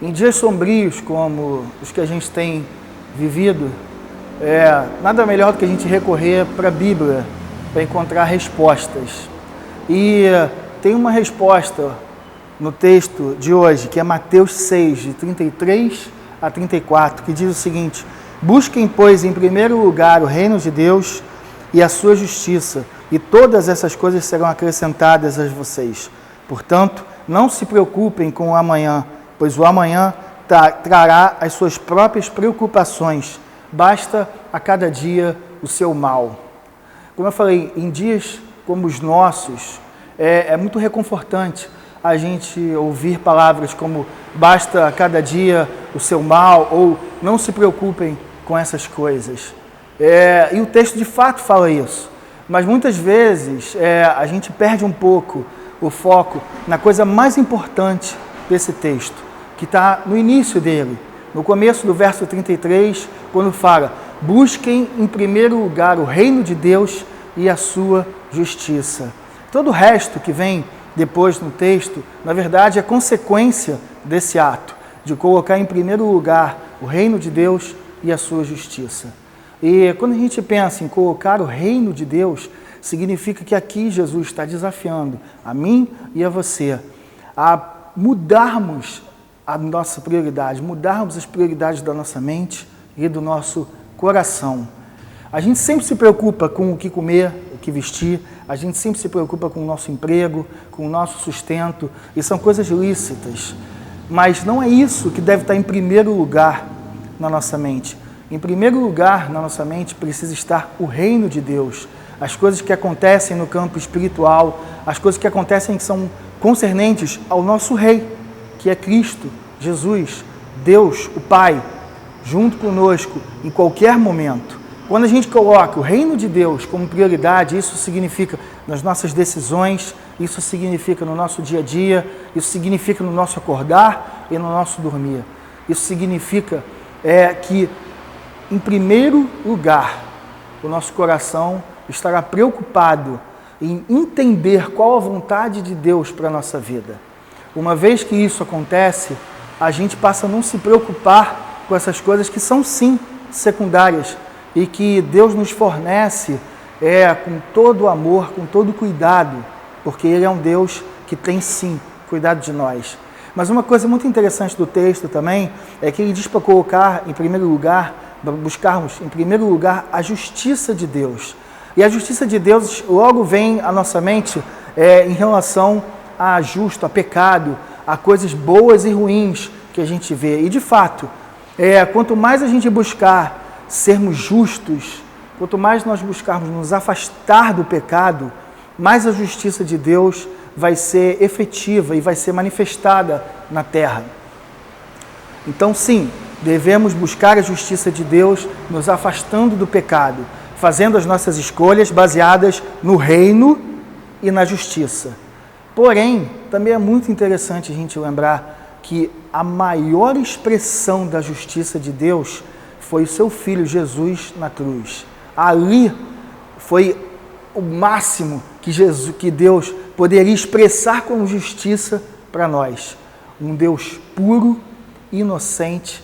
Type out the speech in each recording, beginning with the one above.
Em dias sombrios como os que a gente tem vivido, nada melhor do que a gente recorrer para a Bíblia para encontrar respostas. E tem uma resposta no texto de hoje, que é Mateus 6, de 33 a 34, que diz o seguinte: busquem, pois, em primeiro lugar o reino de Deus e a sua justiça, e todas essas coisas serão acrescentadas a vocês. Portanto, não se preocupem com o amanhã, pois o amanhã trará as suas próprias preocupações. Basta a cada dia o seu mal. Como eu falei, em dias como os nossos, é muito reconfortante a gente ouvir palavras como basta a cada dia o seu mal, ou não se preocupem com essas coisas. E o texto de fato fala isso, mas muitas vezes a gente perde um pouco o foco na coisa mais importante desse texto, que está no início dele, no começo do verso 33, quando fala: busquem em primeiro lugar o reino de Deus e a sua justiça. Todo o resto que vem depois no texto, na verdade, é consequência desse ato, de colocar em primeiro lugar o reino de Deus e a sua justiça. E quando a gente pensa em colocar o reino de Deus, significa que aqui Jesus está desafiando a mim e a você a mudarmos a nossa prioridade, mudarmos as prioridades da nossa mente e do nosso coração. A gente sempre se preocupa com o que comer, o que vestir, a gente sempre se preocupa com o nosso emprego, com o nosso sustento, e são coisas lícitas. Mas não é isso que deve estar em primeiro lugar na nossa mente. Em primeiro lugar na nossa mente precisa estar o reino de Deus, as coisas que acontecem no campo espiritual, as coisas que acontecem que são concernentes ao nosso Rei, que é Cristo, Jesus, Deus, o Pai, junto conosco em qualquer momento. Quando a gente coloca o reino de Deus como prioridade, isso significa nas nossas decisões, isso significa no nosso dia a dia, isso significa no nosso acordar e no nosso dormir. Isso significa que, em primeiro lugar, o nosso coração estará preocupado em entender qual a vontade de Deus para a nossa vida. Uma vez que isso acontece, a gente passa a não se preocupar com essas coisas que são, sim, secundárias e que Deus nos fornece com todo o amor, com todo o cuidado, porque Ele é um Deus que tem, sim, cuidado de nós. Mas uma coisa muito interessante do texto também é que ele diz para colocar em primeiro lugar, para buscarmos em primeiro lugar a justiça de Deus. E a justiça de Deus logo vem à nossa mente em relação a justo, a pecado, a coisas boas e ruins que a gente vê. E de fato, quanto mais a gente buscar sermos justos, quanto mais nós buscarmos nos afastar do pecado, mais a justiça de Deus vai ser efetiva e vai ser manifestada na terra. Então, sim, devemos buscar a justiça de Deus nos afastando do pecado, fazendo as nossas escolhas baseadas no reino e na justiça. Porém, também é muito interessante a gente lembrar que a maior expressão da justiça de Deus foi o seu Filho Jesus na cruz. Ali foi o máximo que Deus poderia expressar como justiça para nós. Um Deus puro, inocente,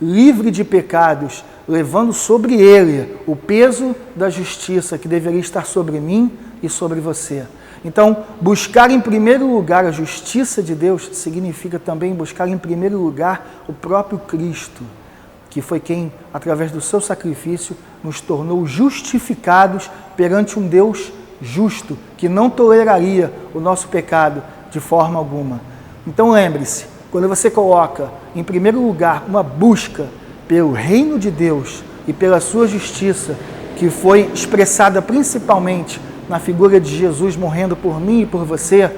livre de pecados, levando sobre Ele o peso da justiça que deveria estar sobre mim e sobre você. Então, buscar em primeiro lugar a justiça de Deus significa também buscar em primeiro lugar o próprio Cristo, que foi quem, através do seu sacrifício, nos tornou justificados perante um Deus justo, que não toleraria o nosso pecado de forma alguma. Então lembre-se, quando você coloca em primeiro lugar uma busca pelo reino de Deus e pela sua justiça, que foi expressada principalmente na figura de Jesus morrendo por mim e por você,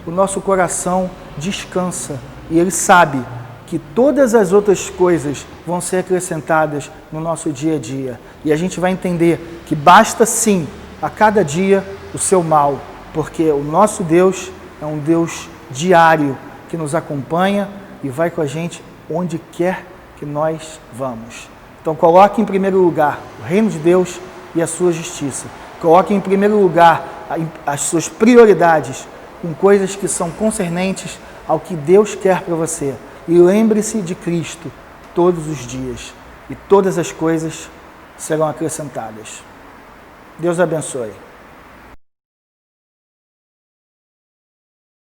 o nosso coração descansa e ele sabe que todas as outras coisas vão ser acrescentadas no nosso dia a dia. E a gente vai entender que basta sim, a cada dia, o seu mal, porque o nosso Deus é um Deus diário, que nos acompanha e vai com a gente onde quer que nós vamos. Então coloque em primeiro lugar o reino de Deus e a sua justiça. Coloque em primeiro lugar as suas prioridades com coisas que são concernentes ao que Deus quer para você. e lembre-se de Cristo todos os dias, e todas as coisas serão acrescentadas. Deus abençoe.